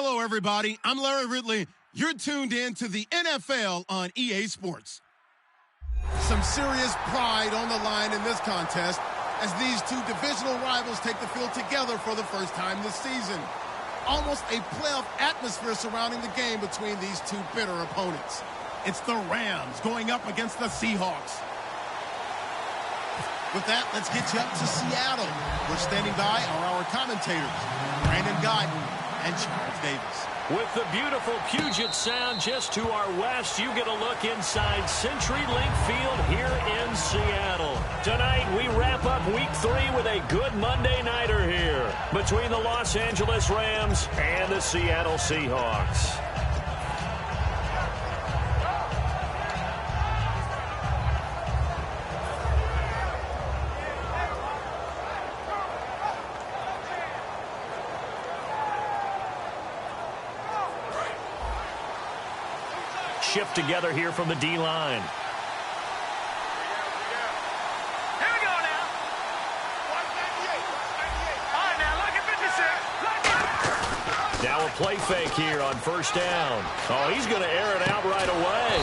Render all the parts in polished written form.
Hello, everybody. I'm Larry Ridley. You're tuned in to the NFL on EA Sports. Some serious pride on the line in this contest as these two divisional rivals take the field together for the first time this season. Almost a playoff atmosphere surrounding the game between these two bitter opponents. It's the Rams going up against the Seahawks. With that, let's get you up to Seattle. Where standing by are our commentators, Brandon Guyton and Charles Davis. With the beautiful Puget Sound just to our west, you get a look inside CenturyLink Field here in Seattle. Tonight, we wrap up Week 3 with a good Monday nighter here between the Los Angeles Rams and the Seattle Seahawks. Shift together here from the D-line. Here we go now. 198. All right, now look at 56. Now a play fake here on first down. Oh, he's going to air it out right away.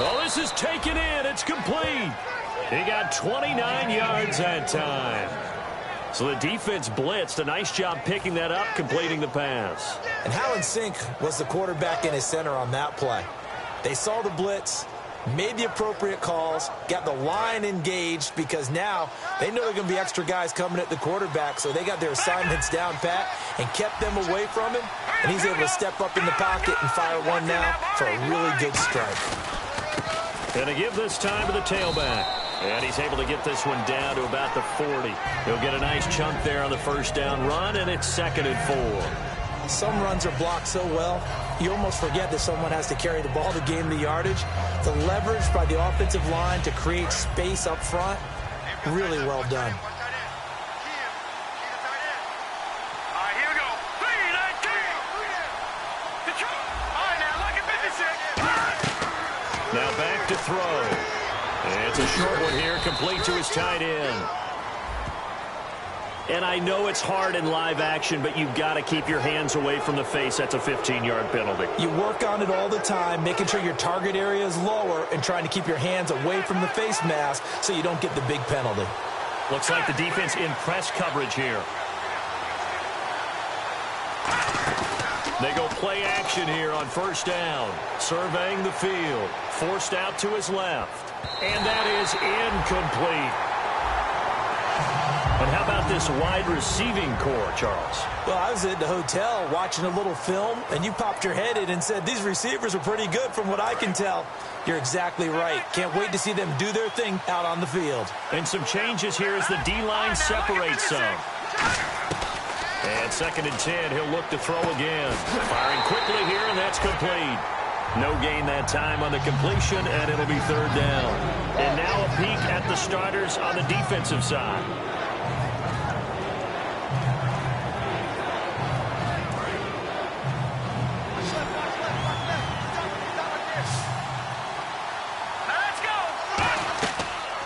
Oh, this is taken in. It's complete. He got 29 yards that time. So the defense blitzed. A nice job picking that up, completing the pass. And how in sync was the quarterback and his center on that play? They saw the blitz, made the appropriate calls, got the line engaged because now they know there are going to be extra guys coming at the quarterback, so they got their assignments down pat and kept them away from him, and he's able to step up in the pocket and fire one now for a really good strike. And to give this time to the tailback. And he's able to get this one down to about the 40. He'll get a nice chunk there on the first down run, and it's 2nd and 4. Some runs are blocked so well, you almost forget that someone has to carry the ball to gain the yardage. The leverage by the offensive line to create space up front, really well done. All right, here we go. 3-19. All right, now look at 56. Now back to throw. It's a short one here, complete to his tight end. And I know it's hard in live action, but you've got to keep your hands away from the face. That's a 15-yard penalty. You work on it all the time, making sure your target area is lower and trying to keep your hands away from the face mask so you don't get the big penalty. Looks like the defense in press coverage here. They go play action here on first down. Surveying the field. Forced out to his left. And that is incomplete. And how about this wide receiving core, Charles? Well, I was at the hotel watching a little film, and you popped your head in and said, these receivers are pretty good from what I can tell. You're exactly right. Can't wait to see them do their thing out on the field. And some changes here as the D-line separates some. And 2nd and 10, he'll look to throw again. Firing quickly here, and that's complete. No gain that time on the completion, and it'll be 3rd down. And now a peek at the starters on the defensive side.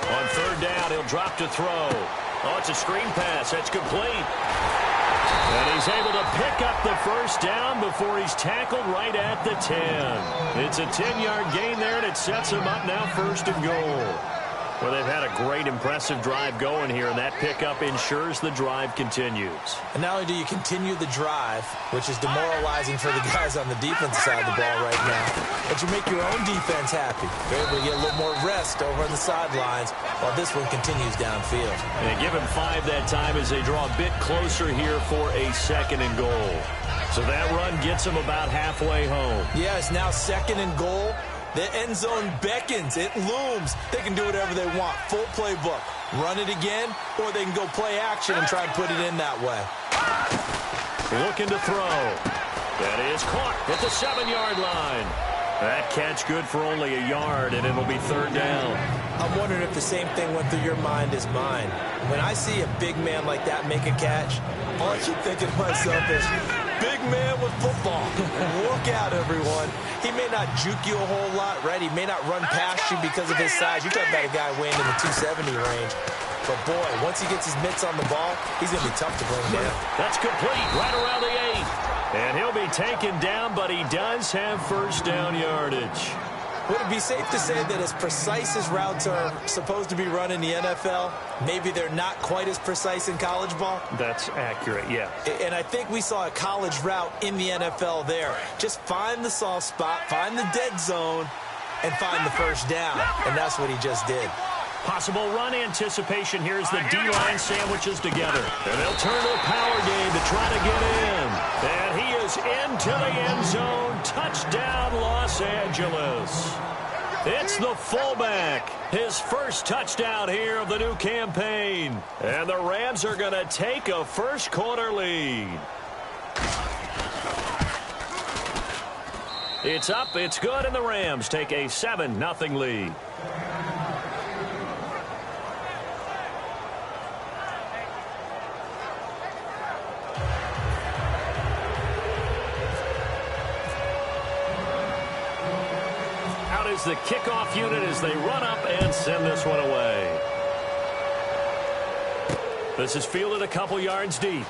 On 3rd down, he'll drop to throw. Oh, it's a screen pass. That's complete. And he's able to pick up the first down before he's tackled right at the 10. It's a 10-yard gain there, and it sets him up now 1st and goal. Well, they've had a great, impressive drive going here, and that pickup ensures the drive continues. And not only do you continue the drive, which is demoralizing for the guys on the defensive side of the ball right now, but you make your own defense happy. You're able to get a little more rest over on the sidelines while this one continues downfield. And give him 5 that time as they draw a bit closer here for a 2nd and goal. So that run gets him about halfway home. Yeah, it's now 2nd and goal. The end zone beckons. It looms. They can do whatever they want. Full playbook. Run it again, or they can go play action and try and put it in that way. Looking to throw. That is caught at the 7-yard line. That catch good for only a yard, and it'll be 3rd down. I'm wondering if the same thing went through your mind as mine. When I see a big man like that make a catch, all I keep thinking to myself is, big man with football. Look out, everyone. He may not juke you a whole lot, right? He may not run past you because of his size. You're talking about a guy weighing in the 270 range. But, boy, once he gets his mitts on the ball, he's going to be tough to bring down. That's complete right around the 8. And he'll be taken down, but he does have first down yardage. Would it be safe to say that as precise as routes are supposed to be run in the NFL, maybe they're not quite as precise in college ball? That's accurate, yeah. And I think we saw a college route in the NFL there. Just find the soft spot, find the dead zone, and find the first down. And that's what he just did. Possible run anticipation here as the D-line sandwiches together. And they'll turn to a power game to try to get in. And he is into the end zone. Touchdown, Los Angeles. It's the fullback. His first touchdown here of the new campaign. And the Rams are going to take a first quarter lead. It's up, it's good, and the Rams take a 7-0 lead. The kickoff unit as they run up and send this one away. This is fielded a couple yards deep.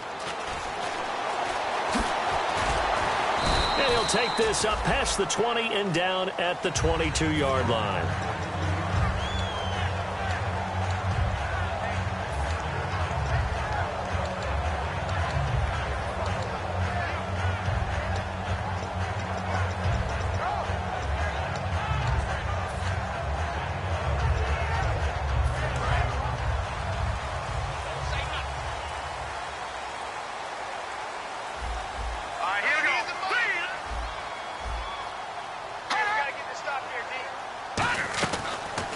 And he'll take this up past the 20 and down at the 22-yard line.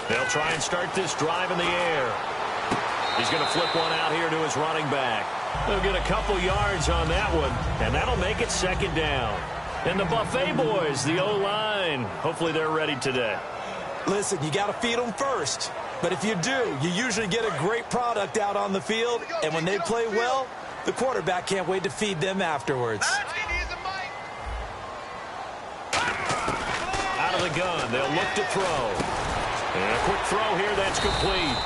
They'll try and start this drive in the air. He's going to flip one out here to his running back. They'll get a couple yards on that one, and that'll make it second down. And the Buffet boys, the O-line, hopefully they're ready today. Listen, you got to feed them first. But if you do, you usually get a great product out on the field. And when they play well, the quarterback can't wait to feed them afterwards. Out of the gun, they'll look to throw. And a quick throw here, that's complete.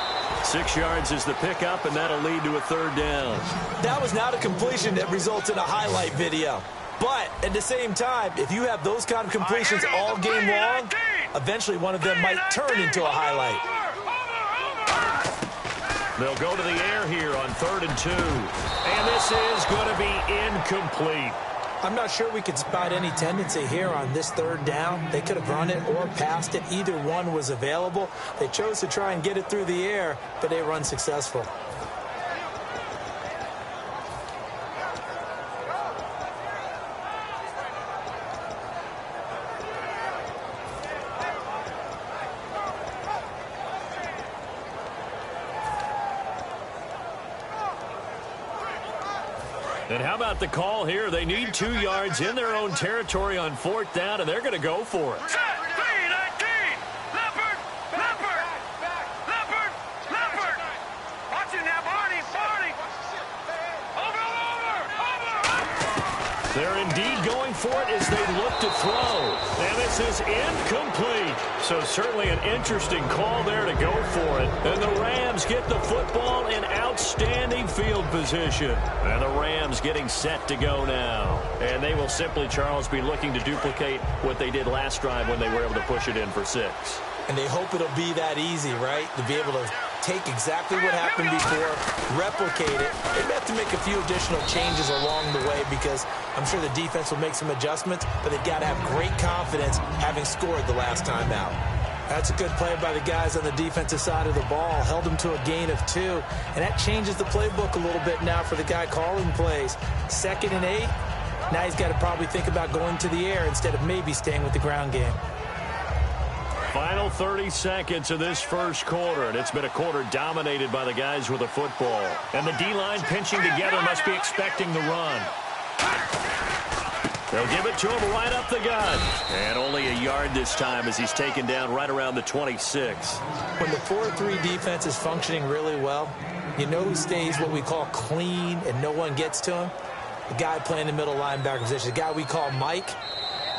6 yards is the pickup, and that'll lead to a third down. That was not a completion that results in a highlight video. But at the same time, if you have those kind of completions all game long, eventually one of them might turn into a highlight. They'll go to the air here on 3rd and 2. And this is going to be incomplete. I'm not sure we could spot any tendency here on this third down. They could have run it or passed it. Either one was available. They chose to try and get it through the air, but they were unsuccessful. And how about the call here? They need 2 yards in their own territory on 4th down, and they're going to go for it. They're indeed going for it as they look to throw. And this is incomplete. So certainly an interesting call there to go for it. And the Rams get the football in outstanding field position. And the Rams getting set to go now. And they will simply, Charles, be looking to duplicate what they did last drive when they were able to push it in for 6. And they hope it'll be that easy, right? To be able to take exactly what happened before, replicate it. They have to make a few additional changes along the way because I'm sure the defense will make some adjustments, but they've got to have great confidence having scored the last time out. That's a good play by the guys on the defensive side of the ball. Held them to a gain of 2, and that changes the playbook a little bit now for the guy calling plays. 2nd and 8, now he's got to probably think about going to the air instead of maybe staying with the ground game. Final 30 seconds of this first quarter, and it's been a quarter dominated by the guys with the football. And the D-line pinching together must be expecting the run. They'll give it to him right up the gut. And only a yard this time as he's taken down right around the 26. When the 4-3 defense is functioning really well, you know who stays what we call clean and no one gets to him? The guy playing the middle linebacker position, the guy we call Mike.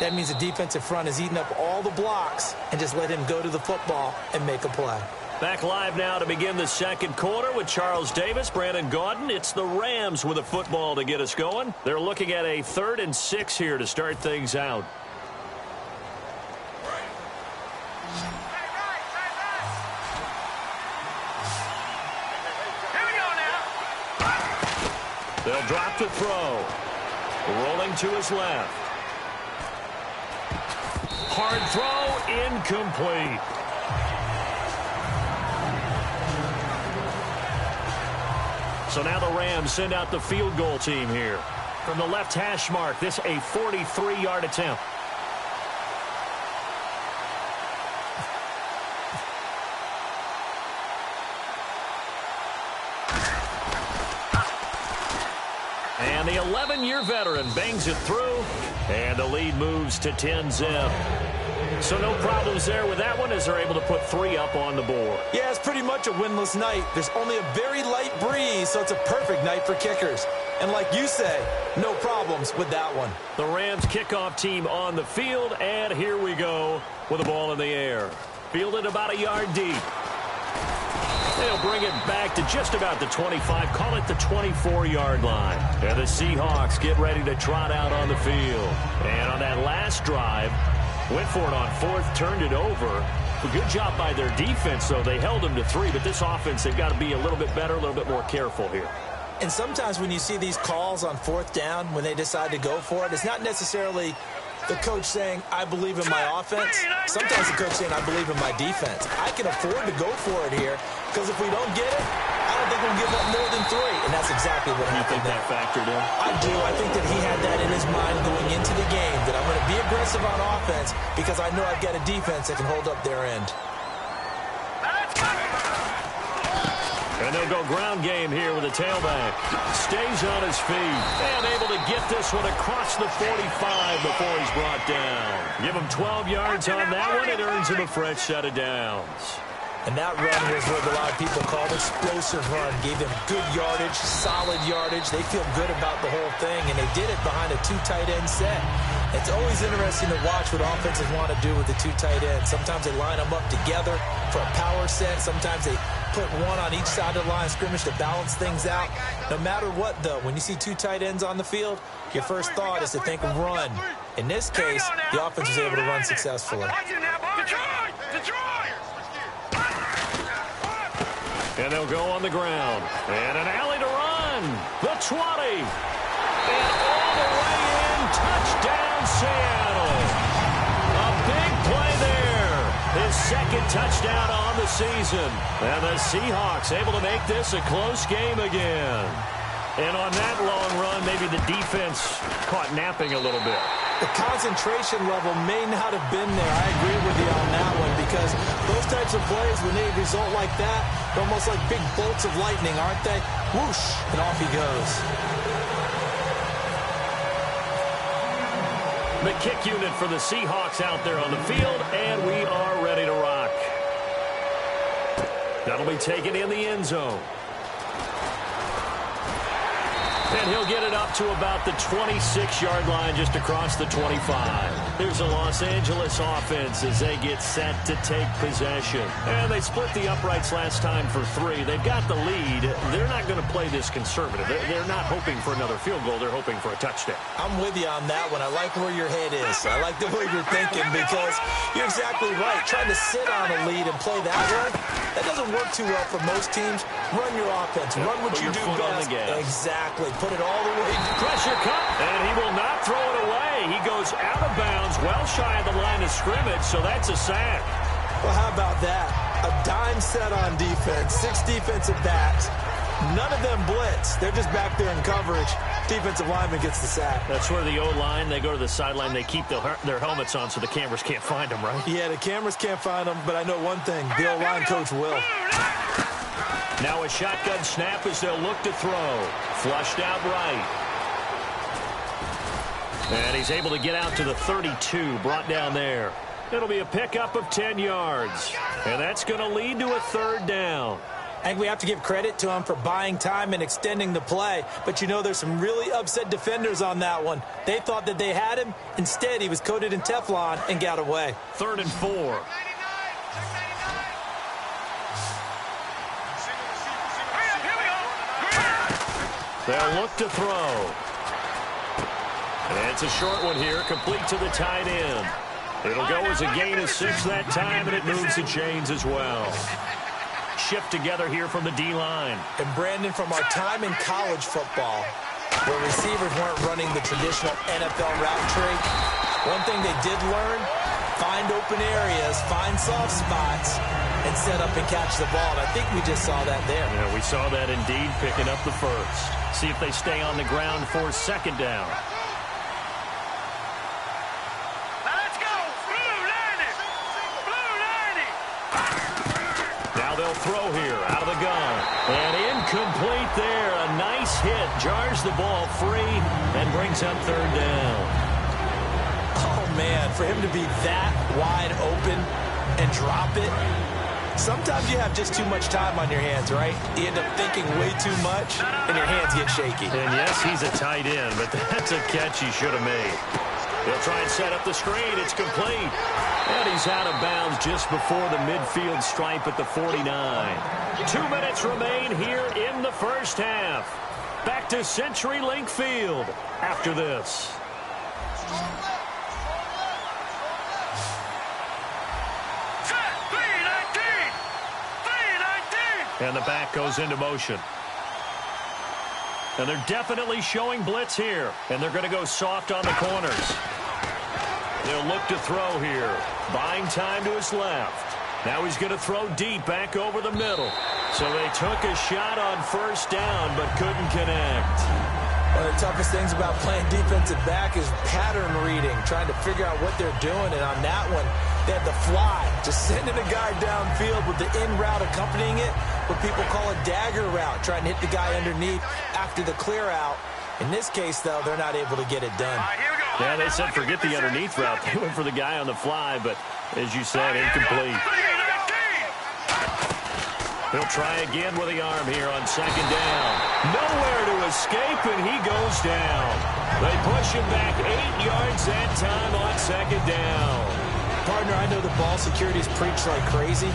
That means the defensive front is eating up all the blocks and just let him go to the football and make a play. Back live now to begin the second quarter with Charles Davis, Brandon Gaudin. It's the Rams with a football to get us going. They're looking at a 3rd and 6 here to start things out. They'll drop to throw. Rolling to his left. Hard throw, incomplete. So now the Rams send out the field goal team here. From the left hash mark, this a 43-yard attempt. And the 11-year veteran bangs it through, and the lead moves to 10-zip. So no problems there with that one as they're able to put 3 up on the board. Yeah, it's pretty much a winless night. There's only a very light breeze, so it's a perfect night for kickers. And like you say, no problems with that one. The Rams kickoff team on the field, and here we go with the ball in the air. Fielded about a yard deep. They'll bring it back to just about the 25, call it the 24-yard line. And the Seahawks get ready to trot out on the field. And on that last drive, went for it on 4th, turned it over. A good job by their defense, though. They held them to 3, but this offense, they've got to be a little bit better, a little bit more careful here. And sometimes when you see these calls on 4th down, when they decide to go for it, it's not necessarily the coach saying, I believe in my offense. Sometimes the coach saying, I believe in my defense. I can afford to go for it here, because if we don't get it, I don't think we'll give up more than 3. And that's exactly what happened there. You think that factored in? I do. I think that he had that in his mind going into the game, that I'm going to be aggressive on offense because I know I've got a defense that can hold up their end. And they'll go ground game here with the tailback. Stays on his feet and able to get this one across the 45 before he's brought down. Give him 12 yards on that one. It earns him a fresh set of downs. And that run was what a lot of people call an explosive run. Gave them good yardage, solid yardage. They feel good about the whole thing, and they did it behind a 2 tight end set. It's always interesting to watch what offenses want to do with the 2 tight ends. Sometimes they line them up together for a power set. Sometimes they put one on each side of the line of scrimmage to balance things out. No matter what, though, when you see 2 tight ends on the field, your first thought is to think run. In this case, the offense was able to run successfully. And they'll go on the ground. And an alley to run. The 20. And all the way in. Touchdown, Seattle. A big play there. His 2nd touchdown on the season. And the Seahawks able to make this a close game again. And on that long run, maybe the defense caught napping a little bit. The concentration level may not have been there. I agree with you on that one, because those types of plays, when they result like that, they're almost like big bolts of lightning, aren't they? Whoosh, and off he goes. The kick unit for the Seahawks out there on the field, and we are ready to rock. That'll be taken in the end zone. And he'll get it up to about the 26-yard line, just across the 25. Here's the Los Angeles offense as they get set to take possession. And they split the uprights last time for 3. They've got the lead. They're not going to play this conservative. They're not hoping for another field goal. They're hoping for a touchdown. I'm with you on that one. I like where your head is. I like the way you're thinking, because you're exactly right. Trying to sit on a lead and play that way, that doesn't work too well for most teams. Run your offense. Run what you do best. Exactly. Put it all the way. Pressure cut, and he will not throw it away. He goes out of bounds, well shy of the line of scrimmage, so that's a sack. Well, how about that? A dime set on defense, 6 defensive backs. None of them blitz. They're just back there in coverage. Defensive lineman gets the sack. That's where the O-line, they go to the sideline, they keep their helmets on so the cameras can't find them, right? Yeah, the cameras can't find them, but I know one thing. The O-line coach will. Now a shotgun snap as they'll look to throw. Flushed out right. And he's able to get out to the 32, brought down there. It'll be a pickup of 10 yards. And that's going to lead to a 3rd down. I think we have to give credit to him for buying time and extending the play. But, you know, there's some really upset defenders on that one. They thought that they had him. Instead, he was coated in Teflon and got away. 3rd and 4. They'll look to throw. And it's a short one here, complete to the tight end. It'll go as a gain of 6 that time, and it moves the chains as well. Shift together here from the D-line. And Brandon, from our time in college football, where receivers weren't running the traditional NFL route tree, one thing they did learn, find open areas, find soft spots, and set up and catch the ball. And I think we just saw that there. Yeah, we saw that indeed, picking up the first. See if they stay on the ground for 2nd down. They'll throw here out of the gun. And incomplete there. A nice hit. Jars the ball free and brings up 3rd down. Oh, man, for him to be that wide open and drop it. Sometimes you have just too much time on your hands, right? You end up thinking way too much, and your hands get shaky. And yes, he's a tight end, but that's a catch he should have made. He'll try and set up the screen. It's complete. And he's out of bounds just before the midfield stripe at the 49. 2 minutes remain here in the first half. Back to CenturyLink Field after this. And the back goes into motion. And they're definitely showing blitz here. And they're going to go soft on the corners. They'll look to throw here. Buying time to his left. Now he's going to throw deep back over the middle. So they took a shot on 1st down but couldn't connect. One of the toughest things about playing defensive back is pattern reading, trying to figure out what they're doing. And on that one, they had the fly, just sending a guy downfield with the in route accompanying it, what people call a dagger route, trying to hit the guy underneath after the clear out. In this case, though, they're not able to get it done. Yeah, they said forget the underneath route. They went for the guy on the fly, but as you said, incomplete. He'll try again with the arm here on 2nd down. Nowhere to escape, and he goes down. They push him back 8 yards that time on 2nd down. Partner, I know the ball security is preached like crazy,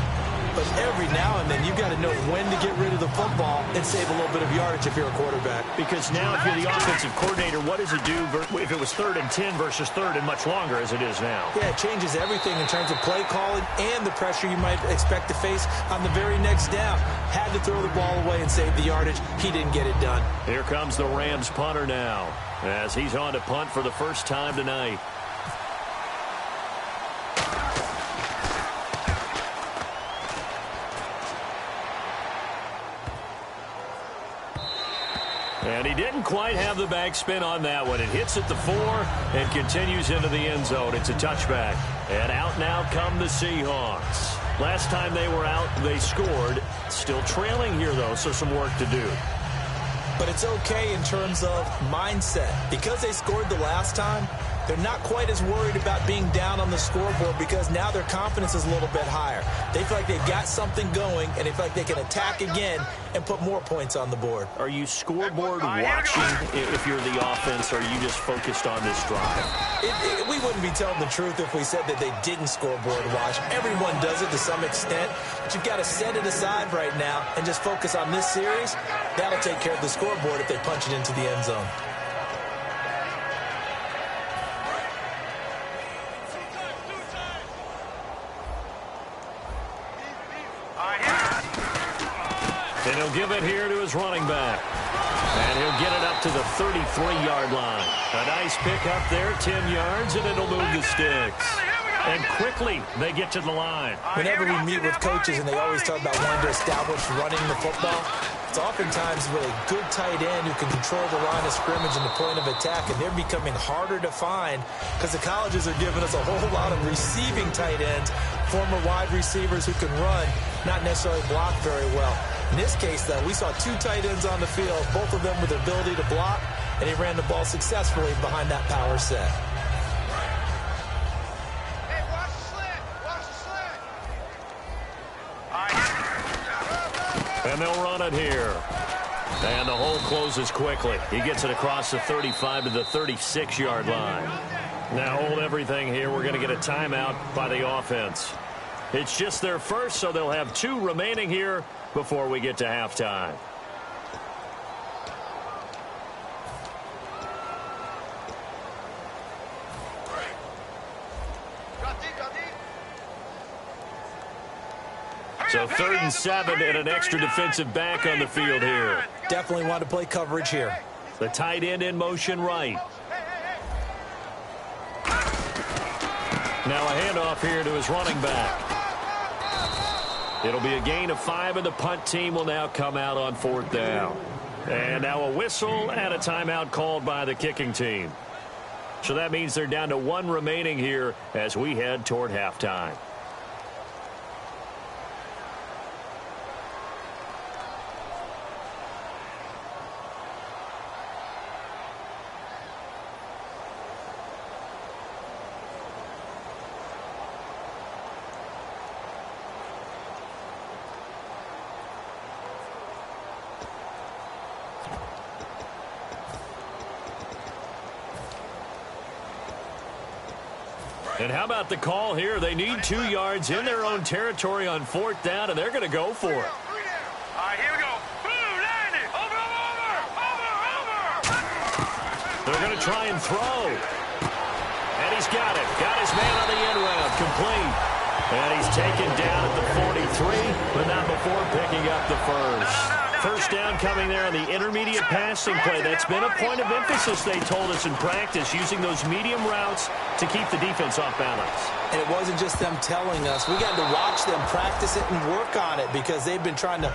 but every now and then you've got to know when to get rid of the football and save a little bit of yardage if you're a quarterback. Because now if you're the offensive coordinator, what does it do if it was 3rd and 10 versus 3rd and much longer as it is now? Yeah, it changes everything in terms of play calling and the pressure you might expect to face on the very next down. Had to throw the ball away and save the yardage. He didn't get it done. Here comes the Rams punter now as he's on to punt for the first time tonight. And he didn't quite have the backspin on that one. It hits at the 4 and continues into the end zone. It's a touchback. And out now come the Seahawks. Last time they were out, they scored. Still trailing here, though, so some work to do. But it's okay in terms of mindset. Because they scored the last time, they're not quite as worried about being down on the scoreboard because now their confidence is a little bit higher. They feel like they've got something going, and they feel like they can attack again and put more points on the board. Are you scoreboard watching if you're the offense, or are you just focused on this drive? We wouldn't be telling the truth if we said that they didn't scoreboard watch. Everyone does it to some extent, but you've got to set it aside right now and just focus on this series. That'll take care of the scoreboard if they punch it into the end zone. And he'll give it here to his running back. And he'll get it up to the 33-yard line. A nice pick up there, 10 yards, and it'll move the sticks. And quickly, they get to the line. Whenever we meet with coaches and they always talk about wanting to establish running the football, it's oftentimes with a good tight end who can control the line of scrimmage and the point of attack, and they're becoming harder to find because the colleges are giving us a whole lot of receiving tight ends, former wide receivers who can run, not necessarily block very well. In this case, though, we saw 2 tight ends on the field, both of them with the ability to block, and he ran the ball successfully behind that power set. Hey, watch the slant. Watch the slant. And they'll run it here. And the hole closes quickly. He gets it across the 35 to the 36-yard line. Now hold everything here. We're going to get a timeout by the offense. It's just their first, so they'll have 2 remaining here before we get to halftime. So 3rd and 7 and an extra defensive back on the field here. Definitely want to play coverage here. The tight end in motion right. Now a handoff here to his running back. It'll be a gain of 5, and the punt team will now come out on 4th down. And now a whistle and a timeout called by the kicking team. So that means they're down to 1 remaining here as we head toward halftime. And how about the call here? They need 2 yards in their own territory on 4th down, and they're going to go for it. All right, here we go. Boom, land it. Over. They're going to try and throw. And he's got it. Got his man on the end round. Complete. And he's taken down at the 43, but not before picking up the first. First down coming there on the intermediate passing play. That's been a point of emphasis, they told us in practice, using those medium routes to keep the defense off balance. And it wasn't just them telling us. We got to watch them practice it and work on it because they've been trying to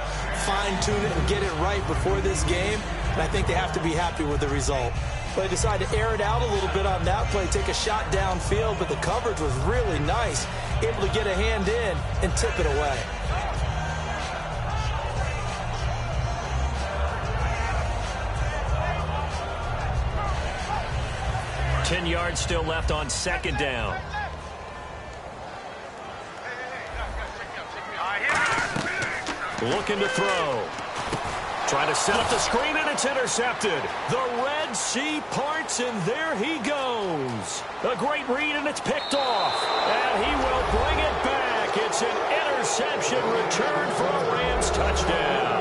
fine-tune it and get it right before this game. And I think they have to be happy with the result. But they decided to air it out a little bit on that play, take a shot downfield, but the coverage was really nice. Able to get a hand in and tip it away. Ten yards still left on 2nd down. Looking to throw. Trying to set up the screen, and it's intercepted. The Red Sea parts, and there he goes. A great read, and it's picked off. And he will bring it back. It's an interception return for a Rams touchdown.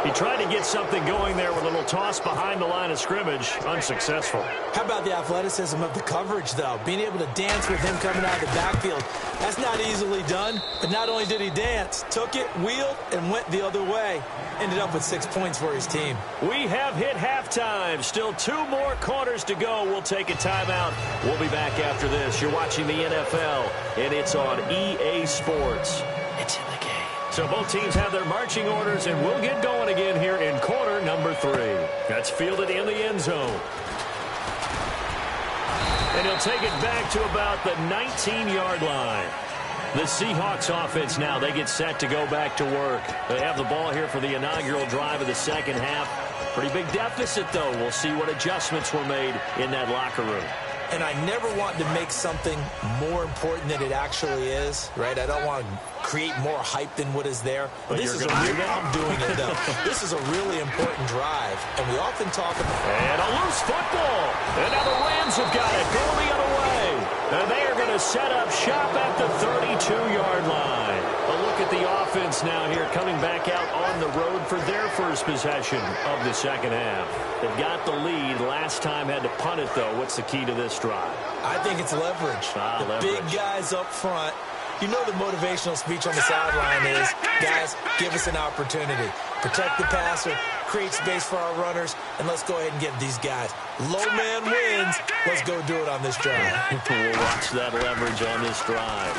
He tried to get something going there with a little toss behind the line of scrimmage. Unsuccessful. How about the athleticism of the coverage, though? Being able to dance with him coming out of the backfield. That's not easily done. But not only did he dance, took it, wheeled, and went the other way. Ended up with 6 points for his team. We have hit halftime. Still 2 more quarters to go. We'll take a timeout. We'll be back after this. You're watching the NFL, and it's on EA Sports. It's in the game. So both teams have their marching orders, and we'll get going again here in quarter number 3. That's fielded in the end zone. And he'll take it back to about the 19-yard line. The Seahawks offense now, they get set to go back to work. They have the ball here for the inaugural drive of the second half. Pretty big deficit, though. We'll see what adjustments were made in that locker room. And I never want to make something more important than it actually is, right? I don't want to create more hype than what is there. But this is I'm doing it, though. This is a really important drive, and we often talk about... And a loose football. And now the Rams have got it. Go the other way. And they are going to set up shop at the 32-yard line. A look at the offense now here coming back out on the road for their first possession of the second half. They've got the lead. Last time had to punt it, though. What's the key to this drive? I think it's leverage. Big guys up front. You know the motivational speech on the sideline is, guys, give us an opportunity. Protect the passer, create space for our runners, and let's go ahead and get these guys. Low man wins. Let's go do it on this drive. We'll watch that leverage on this drive.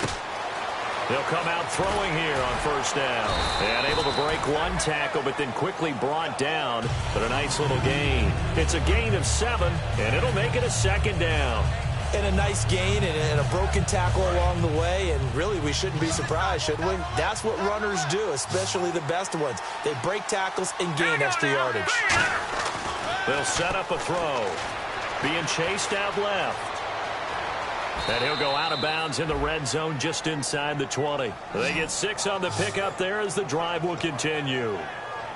They'll come out throwing here on first down. And able to break one tackle, but then quickly brought down. But a nice little gain. It's a gain of 7, and it'll make it a second down. And a nice gain and a broken tackle along the way. And really, we shouldn't be surprised, should we? That's what runners do, especially the best ones. They break tackles and gain extra yardage. They'll set up a throw. Being chased out left. And he'll go out of bounds in the red zone just inside the 20. They get 6 on the pickup there as the drive will continue.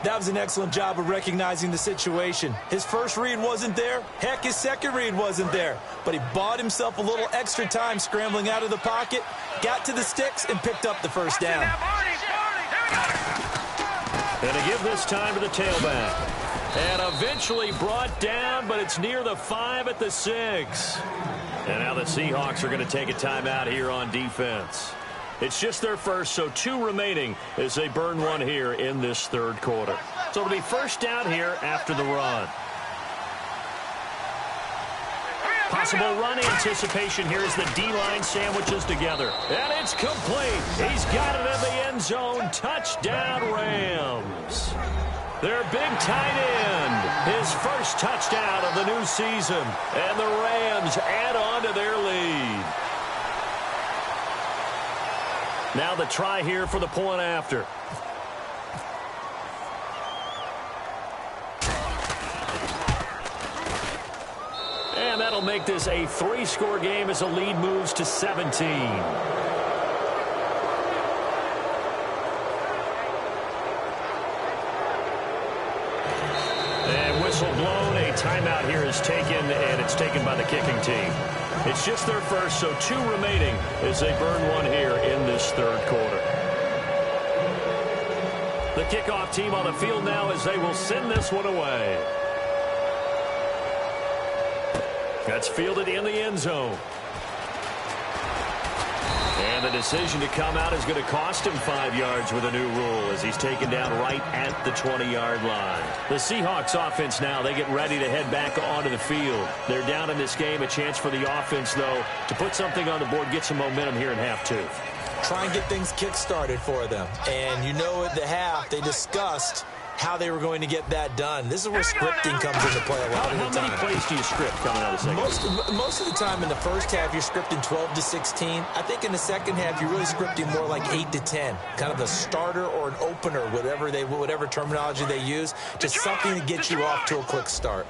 That was an excellent job of recognizing the situation. His first read wasn't there. Heck, his second read wasn't there. But he bought himself a little extra time scrambling out of the pocket, got to the sticks, and picked up the first down. And to give this time to the tailback. And eventually brought down, but it's near the 5 at the 6. And now the Seahawks are going to take a timeout here on defense. It's just their first, so 2 remaining as they burn one here in this third quarter. So it'll be first down here after the run. Possible run anticipation here as the D-line sandwiches together. And it's complete. He's got it in the end zone. Touchdown, Rams. Their big tight end, his first touchdown of the new season. And the Rams add on to their lead. Now the try here for the point after. And that'll make this a 3-score game as the lead moves to 17. And whistle blown. A timeout here is taken, and it's taken by the kicking team. It's just their first, so 2 remaining as they burn one here in this third quarter. The kickoff team on the field now as they will send this one away. That's fielded in the end zone. And the decision to come out is going to cost him 5 yards with a new rule as he's taken down right at the 20-yard line. The Seahawks offense now, they get ready to head back onto the field. They're down in this game. A chance for the offense, though, to put something on the board, get some momentum here in half 2. Try and get things kick-started for them. And you know at the half, they discussed how they were going to get that done. This is where scripting comes into play a lot of the time. How many plays do you script coming out of the second? Most of the time in the first half, you're scripting 12 to 16. I think in the second half, you're really scripting more like 8 to 10. Kind of a starter or an opener, whatever terminology they use. Just something to get you off to a quick start.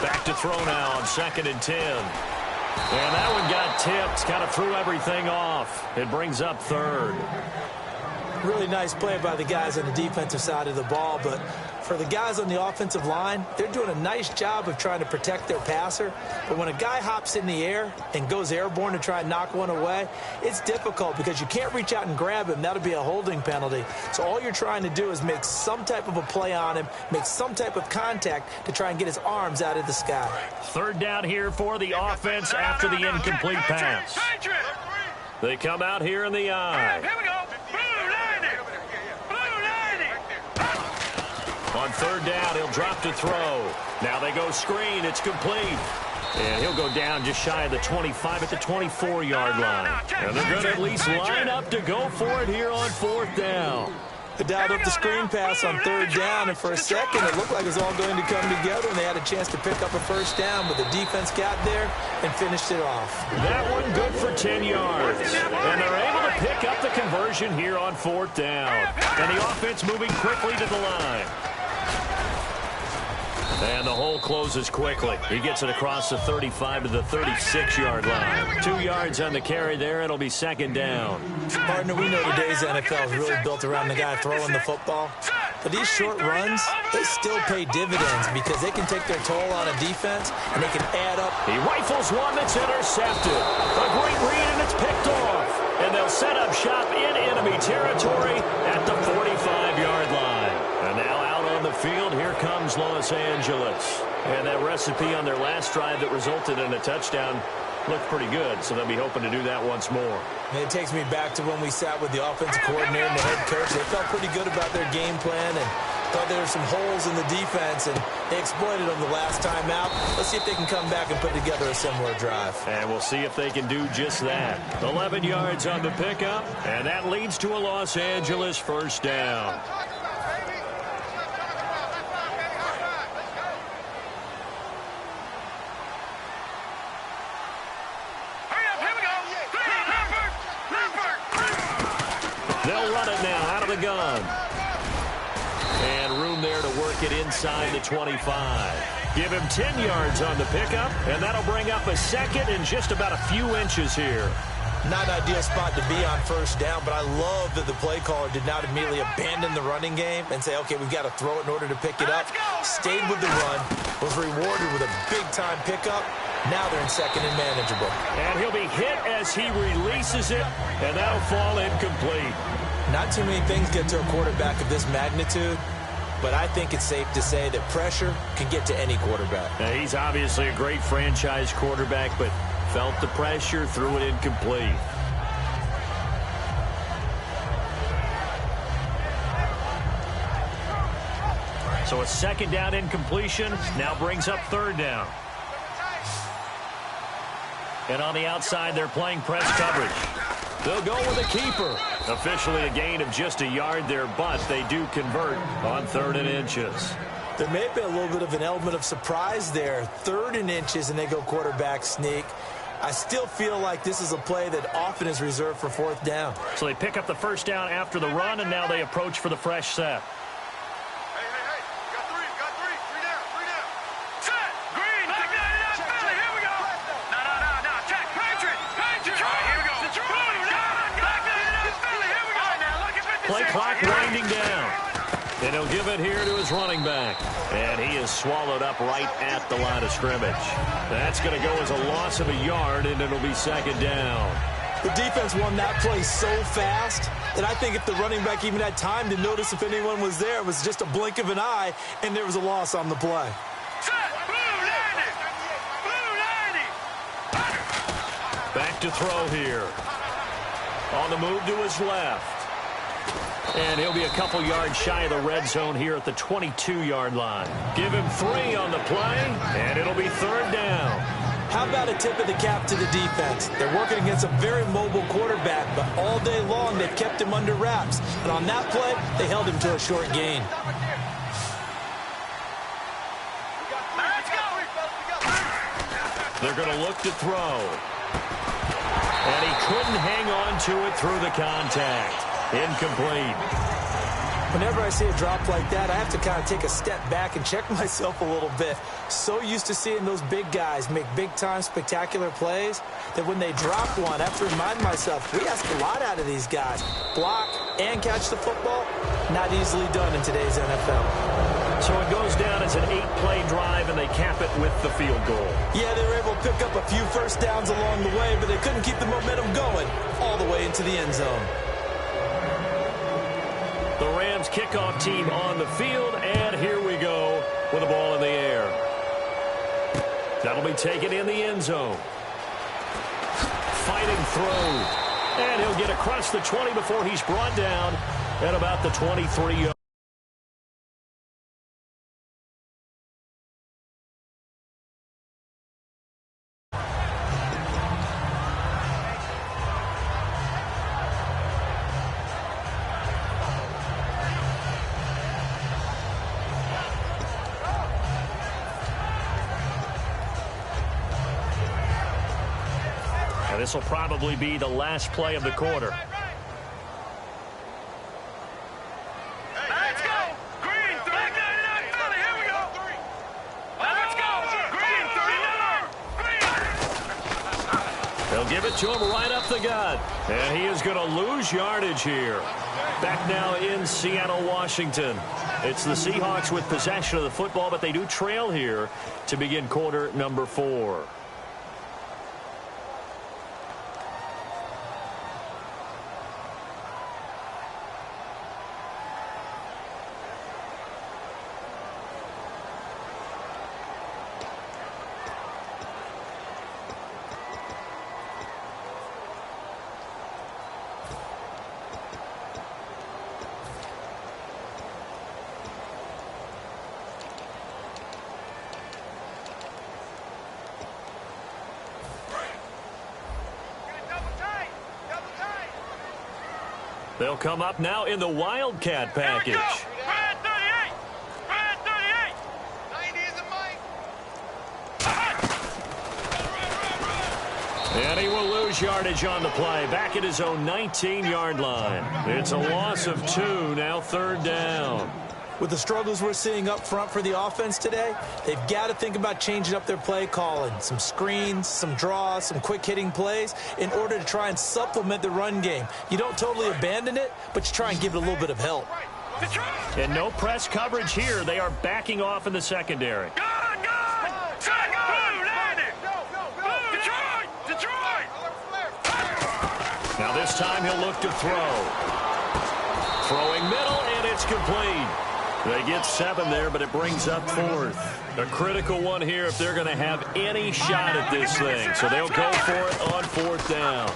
Back to throw now on 2nd and 10. And that one got tipped, kind of threw everything off. It brings up 3rd. Really nice play by the guys on the defensive side of the ball, but for the guys on the offensive line, they're doing a nice job of trying to protect their passer. But when a guy hops in the air and goes airborne to try and knock one away, it's difficult because you can't reach out and grab him. That'll be a holding penalty. So all you're trying to do is make some type of a play on him, make some type of contact to try and get his arms out of the sky. 3rd down here for the offense after the incomplete pass. They come out here in the eye. Here we go. On 3rd down, he'll drop to throw. Now they go screen. It's complete. And he'll go down just shy of the 25 at the 24-yard line. And they're going to at least line up to go for it here on 4th down. They dialed up the screen pass on 3rd down, and for a second it looked like it was all going to come together, and they had a chance to pick up a first down, but the defense got there and finished it off. That one good for 10 yards. And they're able to pick up the conversion here on 4th down. And the offense moving quickly to the line. And the hole closes quickly. He gets it across the 35 to the 36-yard line. 2 yards on the carry there. It'll be 2nd down. Partner, we know today's NFL is really built around the guy throwing the football. But these short runs, they still pay dividends because they can take their toll on a defense and they can add up. He rifles one that's intercepted. A great read, and it's picked off. And they'll set up shop in enemy territory at the 45-yard line. And now out on the field, here comes Los Angeles. And that recipe on their last drive that resulted in a touchdown looked pretty good, so they'll be hoping to do that once more. And it takes me back to when we sat with the offensive coordinator and the head coach. They felt pretty good about their game plan and thought there were some holes in the defense, and they exploited them the last time out. Let's see if they can come back and put together a similar drive. And we'll see if they can do just that. 11 yards on the pickup, and that leads to a Los Angeles first down. They'll run it now out of the gun. And room there to work it inside the 25. Give him 10 yards on the pickup, and that'll bring up a 2nd and just about a few inches here. Not an ideal spot to be on first down, but I love that the play caller did not immediately abandon the running game and say, okay, we've got to throw it in order to pick it up. Stayed with the run, was rewarded with a big-time pickup. Now they're in 2nd and manageable. And he'll be hit as he releases it, and that'll fall incomplete. Not too many things get to a quarterback of this magnitude, but I think it's safe to say that pressure can get to any quarterback. Now, he's obviously a great franchise quarterback, but felt the pressure, threw it incomplete. So a second down incompletion now brings up third down. And on the outside, they're playing press coverage. They'll go with a keeper. Officially a gain of just a yard there, but they do convert on 3rd and inches. There may be a little bit of an element of surprise there. 3rd and inches, and they go quarterback sneak. I still feel like this is a play that often is reserved for 4th down. So they pick up the first down after the run, and now they approach for the fresh set. Play clock winding down. And he'll give it here to his running back. And he is swallowed up right at the line of scrimmage. That's going to go as a loss of a yard, and it'll be second down. The defense won that play so fast that I think if the running back even had time to notice if anyone was there, it was just a blink of an eye, and there was a loss on the play. Back to throw here. On the move to his left. And he'll be a couple yards shy of the red zone here at the 22-yard line. Give him 3 on the play, and it'll be 3rd down. How about a tip of the cap to the defense? They're working against a very mobile quarterback, but all day long they've kept him under wraps. And on that play, they held him to a short gain. They're going to look to throw. And he couldn't hang on to it through the contact. Incomplete. Whenever I see a drop like that, I have to kind of take a step back and check myself a little bit. So used to seeing those big guys make big-time spectacular plays that when they drop one, I have to remind myself, we ask a lot out of these guys. Block and catch the football, not easily done in today's NFL. So it goes down as an 8-play drive, and they cap it with the field goal. Yeah, they were able to pick up a few first downs along the way, but they couldn't keep the momentum going all the way into the end zone. The Rams kickoff team on the field, and here we go with the ball in the air. That'll be taken in the end zone. Fighting through. And he'll get across the 20 before he's brought down at about the 23-yard. This will probably be the last play of the quarter. Let's go! Green, 3. Here we go! Let's go! Green, 3. They'll give it to him right up the gut. And he is going to lose yardage here. Back now in Seattle, Washington. It's the Seahawks with possession of the football, but they do trail here to begin quarter number 4. They'll come up now in the Wildcat package. Red 38! Red 38! 90 is a mic! And he will lose yardage on the play. Back at his own 19-yard line. It's a loss of 2, now 3rd down. With the struggles we're seeing up front for the offense today, they've got to think about changing up their play calling. Some screens, some draws, some quick-hitting plays in order to try and supplement the run game. You don't totally abandon it, but you try and give it a little bit of help. And no press coverage here. They are backing off in the secondary. Detroit! Now this time he'll look to throw. Throwing middle, and it's complete. They get 7 there, but it brings up 4th. A critical one here if they're going to have any shot at this thing. So they'll go for it on 4th down.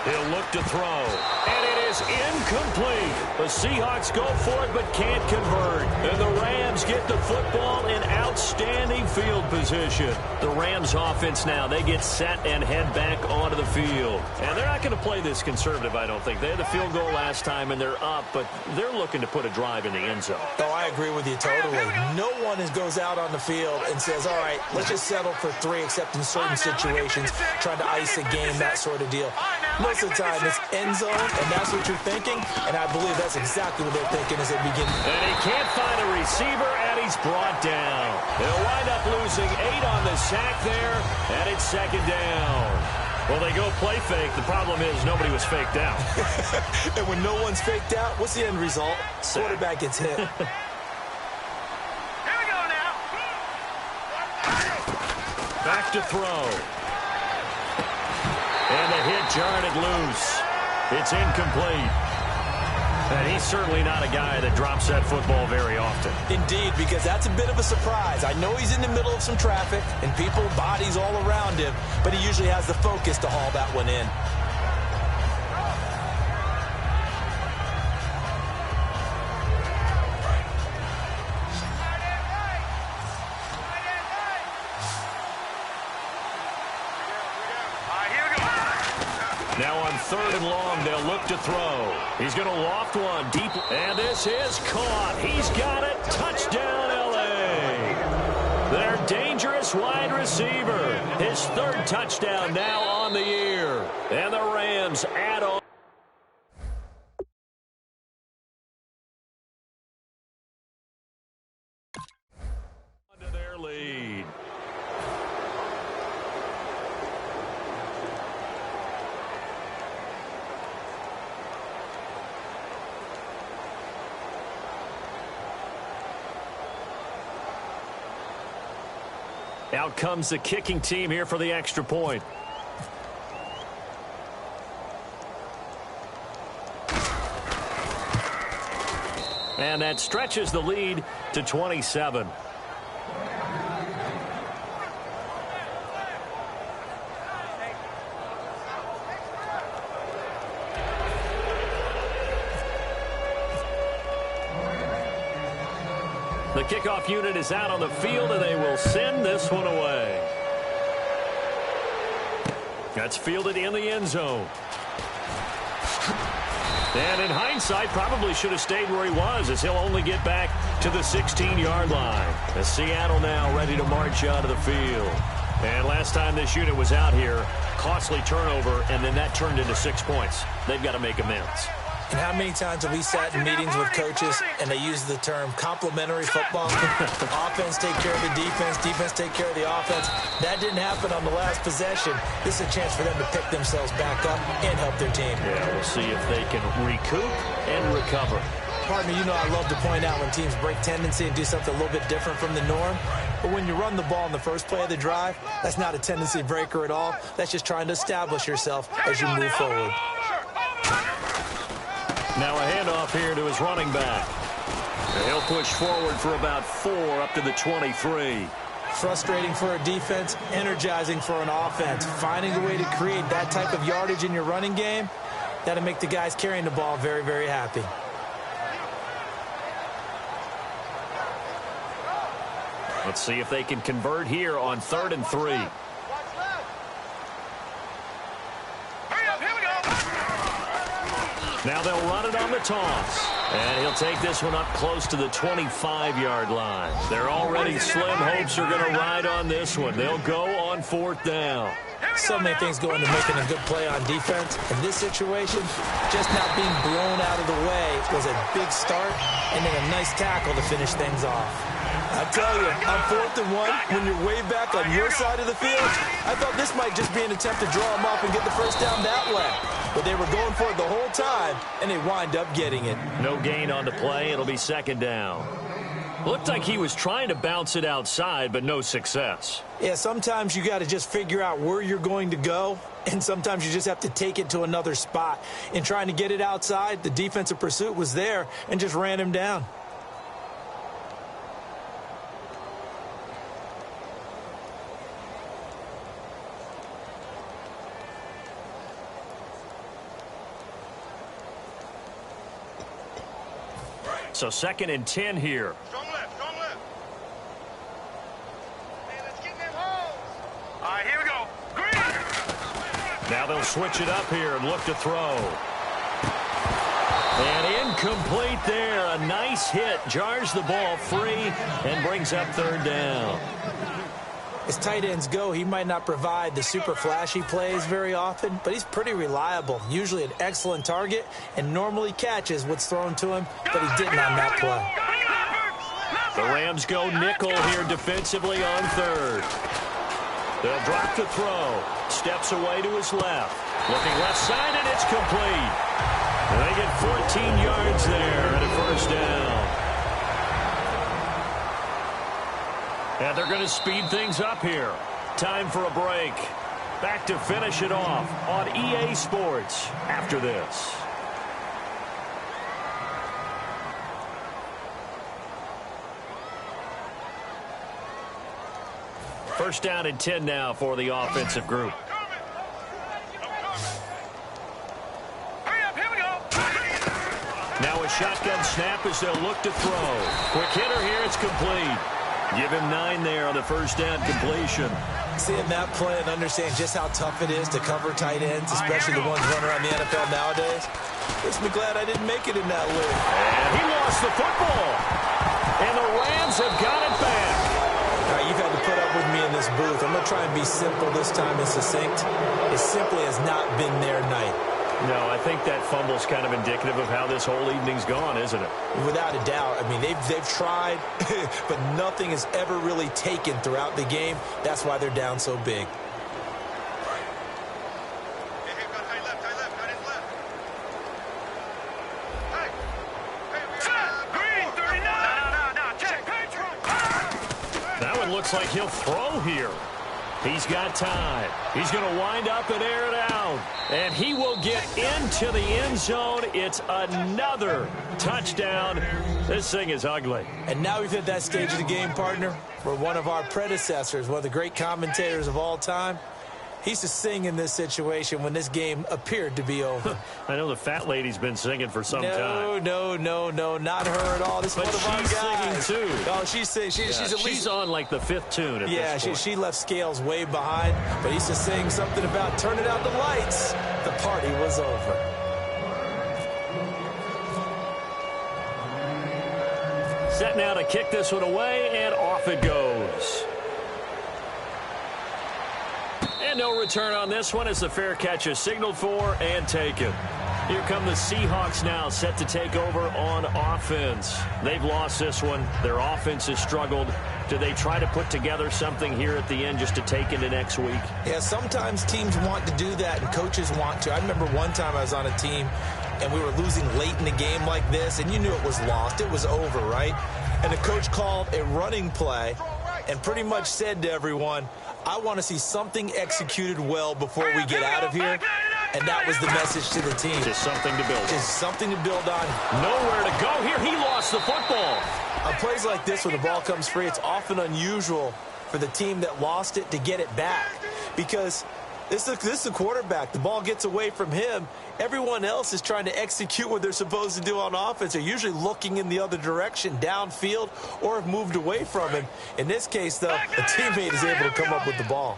He'll look to throw, and it is incomplete. The Seahawks go for it but can't convert. And the Rams get the football in outstanding field position. The Rams offense now, they get set and head back onto the field. And they're not going to play this conservative, I don't think. They had the field goal last time, and they're up, but they're looking to put a drive in the end zone. Oh, I agree with you totally. No one goes out on the field and says, all right, let's just settle for 3, except in certain situations, trying to ice a game, that sort of deal. Most of the time, it's end zone, and that's what you're thinking, and I believe that's exactly what they're thinking as they begin. And he can't find a receiver, and he's brought down. They'll wind up losing 8 on the sack there, and it's 2nd down. Well, they go play fake. The problem is nobody was faked out. And when no one's faked out, what's the end result? Sack. Quarterback gets hit. Here we go now. Back to throw. And the hit jarred it loose. It's incomplete. And he's certainly not a guy that drops that football very often. Indeed, because that's a bit of a surprise. I know he's in the middle of some traffic and people, bodies all around him, but he usually has the focus to haul that one in. Now on 3rd and long, they'll look to throw. He's going to loft one deep, and this is caught. He's got it. Touchdown, L.A. Their dangerous wide receiver. His 3rd touchdown now on the year. And the Rams add on to their lead. Out comes the kicking team here for the extra point. And that stretches the lead to 27. The kickoff unit is out on the field, and they will send this one away. That's fielded in the end zone. And in hindsight, probably should have stayed where he was, as he'll only get back to the 16-yard line. As Seattle now ready to march out of the field. And last time this unit was out here, costly turnover, and then that turned into 6 points. They've got to make amends. And how many times have we sat in meetings with coaches and they use the term complementary football? Offense take care of the defense, defense take care of the offense. That didn't happen on the last possession. This is a chance for them to pick themselves back up and help their team. Yeah, we'll see if they can recoup and recover. Partner, you know I love to point out when teams break tendency and do something a little bit different from the norm. But when you run the ball in the first play of the drive, that's not a tendency breaker at all. That's just trying to establish yourself as you move forward. Now a handoff here to his running back. And he'll push forward for about 4 up to the 23. Frustrating for a defense, energizing for an offense. Finding a way to create that type of yardage in your running game, that'll make the guys carrying the ball very, very happy. Let's see if they can convert here on 3rd and 3. Now they'll run it on the toss. And he'll take this one up close to the 25-yard line. They're already slim hopes are going to ride on this one. They'll go on 4th down. So many things go into making a good play on defense. In this situation, just not being blown out of the way was a big start, and then a nice tackle to finish things off. I tell you, on 4th and 1, when you're way back on your side of the field, I thought this might just be an attempt to draw them up and get the first down that way. But they were going for it the whole time, and they wind up getting it. No gain on the play. It'll be 2nd down. Looked like he was trying to bounce it outside, but no success. Yeah, sometimes you got to just figure out where you're going to go, and sometimes you just have to take it to another spot. In trying to get it outside, the defensive pursuit was there and just ran him down. So 2nd and 10 here. Strong left, strong left. Hey, let's get them holes. All right, here we go. Green. Now they'll switch it up here and look to throw. And incomplete there. A nice hit. Jars the ball free and brings up 3rd down. As tight ends go, he might not provide the super flashy plays very often, but he's pretty reliable, usually an excellent target, and normally catches what's thrown to him, but he didn't on that play. The Rams go nickel here defensively on 3rd. They'll drop to throw. Steps away to his left. Looking left side, and it's complete. And they get 14 yards there and a 1st down. And they're going to speed things up here. Time for a break. Back to finish it off on EA Sports after this. First down and 10 now for the offensive group. Hurry up, here we go. Now a shotgun snap as they'll look to throw. Quick hitter here, it's complete. Give him 9 there on the 1st down completion. Seeing that play and understand just how tough it is to cover tight ends, especially the ones running around the NFL nowadays, makes me glad I didn't make it in that league. And he lost the football. And the Rams have got it back. All right, you've had to put up with me in this booth. I'm going to try and be simple this time and succinct. It simply has not been their night. No, I think that fumble's kind of indicative of how this whole evening's gone, isn't it? Without a doubt. I mean, they've tried, but nothing has ever really taken throughout the game. That's why they're down so big. That one looks like he'll throw here. He's got time. He's going to wind up and air it out. And he will get into the end zone. It's another touchdown. This thing is ugly. And now we've hit that stage of the game, partner, where one of our predecessors, one of the great commentators of all time, he used to sing in this situation when this game appeared to be over. I know the fat lady's been singing for some time. No, not her at all. This is one of our guys. She's singing, too. Oh, she's singing. She's on, like, the 5th tune at this point. She left Scales way behind, but he used to sing something about turning out the lights. The party was over. Set now to kick this one away, and off it goes. And no return on this one as the fair catch is signaled for and taken. Here come the Seahawks now, set to take over on offense. They've lost this one. Their offense has struggled. Do they try to put together something here at the end just to take into next week? Yeah, sometimes teams want to do that and coaches want to. I remember one time I was on a team and we were losing late in the game like this, and you knew it was lost. It was over, right? And the coach called a running play and pretty much said to everyone, I want to see something executed well before we get out of here. And that was the message to the team. Just something to build on. Just something to build on. Nowhere to go here. He lost the football. On plays like this, when the ball comes free, it's often unusual for the team that lost it to get it back. Because this is the quarterback. The ball gets away from him. Everyone else is trying to execute what they're supposed to do on offense. They're usually looking in the other direction, downfield, or have moved away from him. In this case, though, a teammate is able to come up with the ball.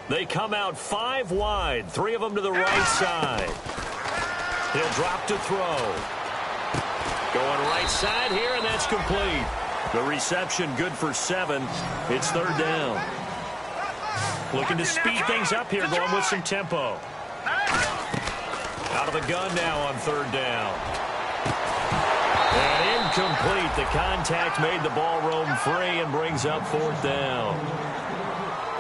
They come out 5 wide, 3 of them to the right side. He'll drop to throw. Going right side here, and that's complete. The reception good for 7. It's 3rd down. Looking to speed things up here, going with some tempo. Out of the gun now on 3rd down. And incomplete. The contact made the ball roam free and brings up 4th down.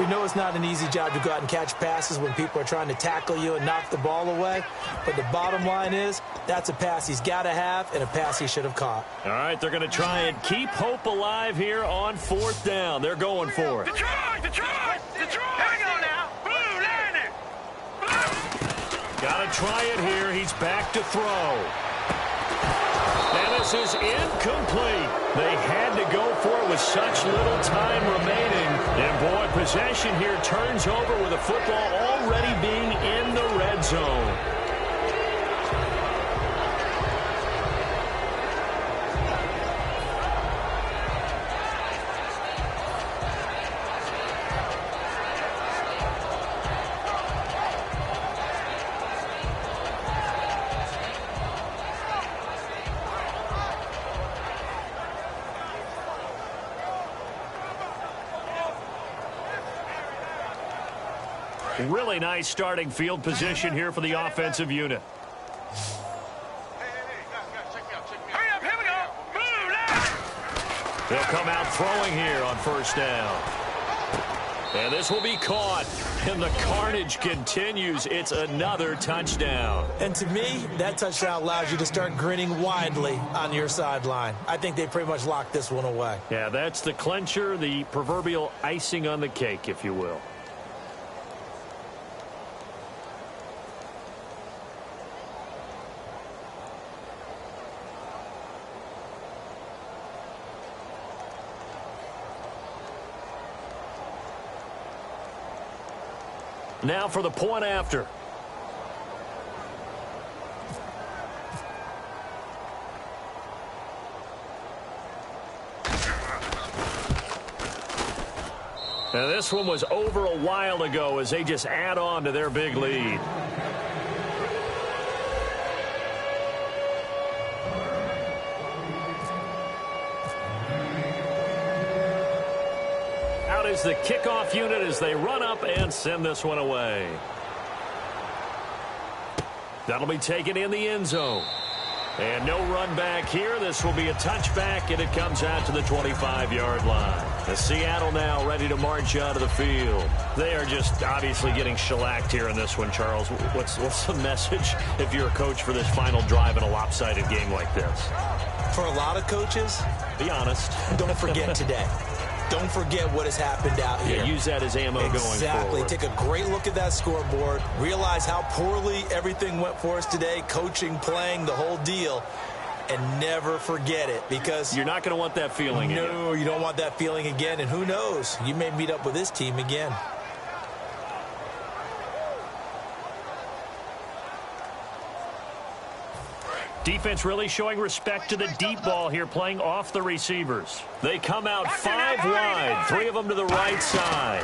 We know it's not an easy job to go out and catch passes when people are trying to tackle you and knock the ball away. But the bottom line is, that's a pass he's got to have and a pass he should have caught. All right, they're going to try and keep hope alive here on 4th down. They're going for it. Detroit! Here we go now. Blue, land it. Blue. Got to try it here. He's back to throw. And this is incomplete. They had to go for it with such little time remaining. And, boy, possession here turns over with the football already being in the red zone. Really nice starting field position here for the offensive unit. Hurry up, here we go. Blue, land it. They'll come out throwing here on 1st down. And this will be caught. And the carnage continues. It's another touchdown. And to me, that touchdown allows you to start grinning widely on your sideline. I think they pretty much locked this one away. Yeah, that's the clincher, the proverbial icing on the cake, if you will. Now for the point after. Now this one was over a while ago as they just add on to their big lead. Is the kickoff unit as they run up and send this one away. That'll be taken in the end zone. And no run back here. This will be a touchback, and it comes out to the 25-yard line. The Seattle now ready to march out of the field. They are just obviously getting shellacked here in this one, Charles. What's the message if you're a coach for this final drive in a lopsided game like this? For a lot of coaches, be honest. Don't forget today. Don't forget what has happened out here. Yeah, use that as ammo going forward. Exactly. Take a great look at that scoreboard. Realize how poorly everything went for us today. Coaching, playing, the whole deal. And never forget it, because you're not going to want that feeling again. No, you don't want that feeling again. And who knows? You may meet up with this team again. Defense really showing respect to the deep ball here, playing off the receivers. They come out 5 wide, 3 of them to the right side.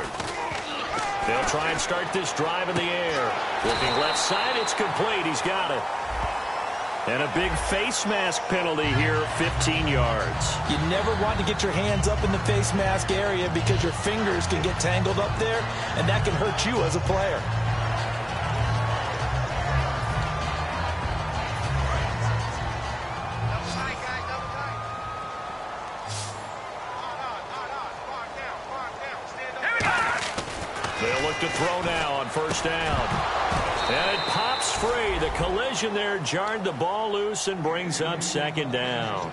They'll try and start this drive in the air. Looking left side, it's complete. He's got it. And a big face mask penalty here, 15 yards. You never want to get your hands up in the face mask area because your fingers can get tangled up there, and that can hurt you as a player. To throw now on 1st down. And it pops free. The collision there jarred the ball loose and brings up 2nd down.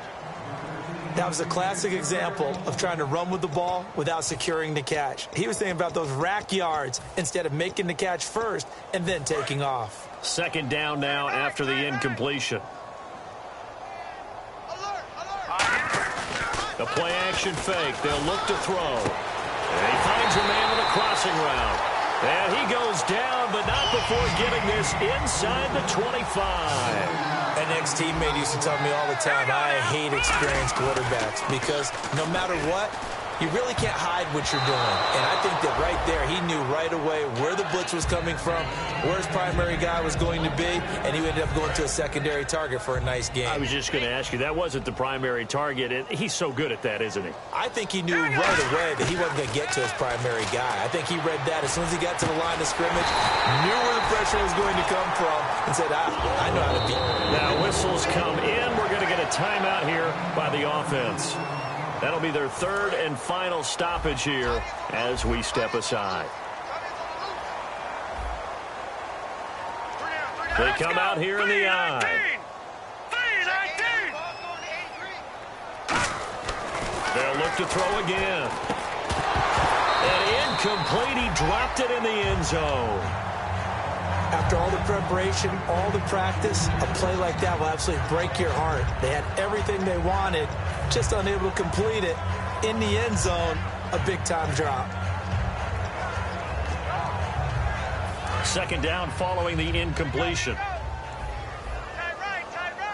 That was a classic example of trying to run with the ball without securing the catch. He was thinking about those rack yards instead of making the catch first and then taking off. 2nd down now after the incompletion. The play action fake. They'll look to throw. And he finds a man with a crossing route. And he goes down, but not before getting this inside the 25. An ex-teammate used to tell me all the time, I hate experienced quarterbacks because no matter what, you really can't hide what you're doing. And I think that right there, he knew right away where the blitz was coming from, where his primary guy was going to be, and he ended up going to a secondary target for a nice game. I was just going to ask you, that wasn't the primary target. He's so good at that, isn't he? I think he knew right away that he wasn't going to get to his primary guy. I think he read that as soon as he got to the line of scrimmage, knew where the pressure was going to come from, and said, I know how to beat him. Now whistles come in. We're going to get a timeout here by the offense. That'll be their third and final stoppage here as we step aside. They come out here in the eye. They'll look to throw again. And incomplete. He dropped it in the end zone. After all the preparation, all the practice, a play like that will absolutely break your heart. They had everything they wanted, just unable to complete it. In the end zone, a big-time drop. Second down following the incompletion.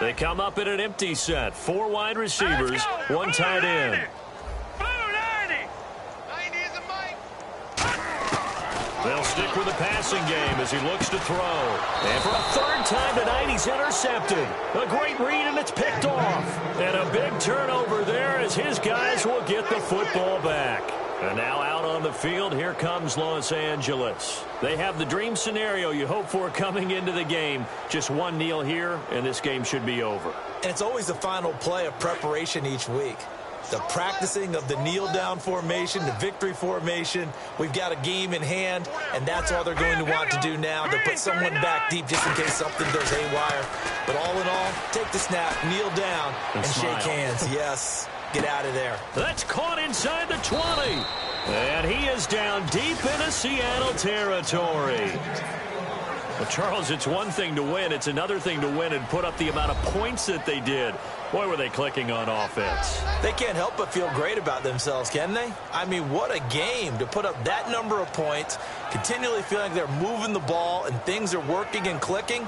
They come up in an empty set. 4 wide receivers, 1 tight end. They'll stick with the passing game as he looks to throw. And for a third time tonight, he's intercepted. A great read, and it's picked off. And a big turnover there as his guys will get the football back. And now out on the field, here comes Los Angeles. They have the dream scenario you hope for coming into the game. Just one kneel here, and this game should be over. And it's always the final play of preparation each week. The practicing of the kneel-down formation, the victory formation. We've got a game in hand, and that's all they're going to want to do now. To put someone back deep just in case something goes haywire. But all in all, take the snap, kneel down, and shake hands. Yes, get out of there. That's caught inside the 20. And he is down deep into Seattle territory. Well, Charles, it's one thing to win. It's another thing to win and put up the amount of points that they did. Boy, were they clicking on offense. They can't help but feel great about themselves, can they? I mean, what a game to put up that number of points, continually feeling like they're moving the ball and things are working and clicking.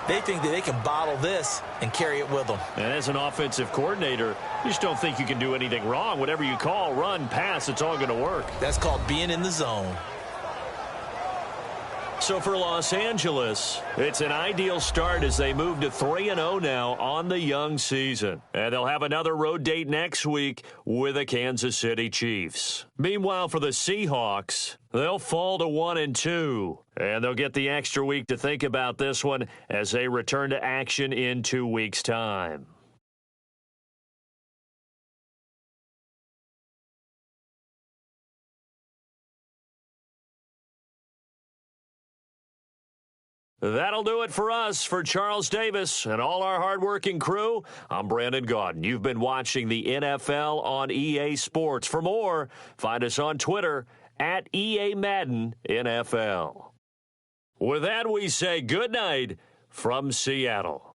They think that they can bottle this and carry it with them. And as an offensive coordinator, you just don't think you can do anything wrong. Whatever you call, run, pass, it's all going to work. That's called being in the zone. So for Los Angeles, it's an ideal start as they move to 3-0 now on the young season. And they'll have another road date next week with the Kansas City Chiefs. Meanwhile, for the Seahawks, they'll fall to 1-2. And they'll get the extra week to think about this one as they return to action in 2 weeks' time. That'll do it for us. For Charles Davis and all our hardworking crew, I'm Brandon Gaudin. You've been watching the NFL on EA Sports. For more, find us on Twitter at EA Madden NFL. With that, we say good night from Seattle.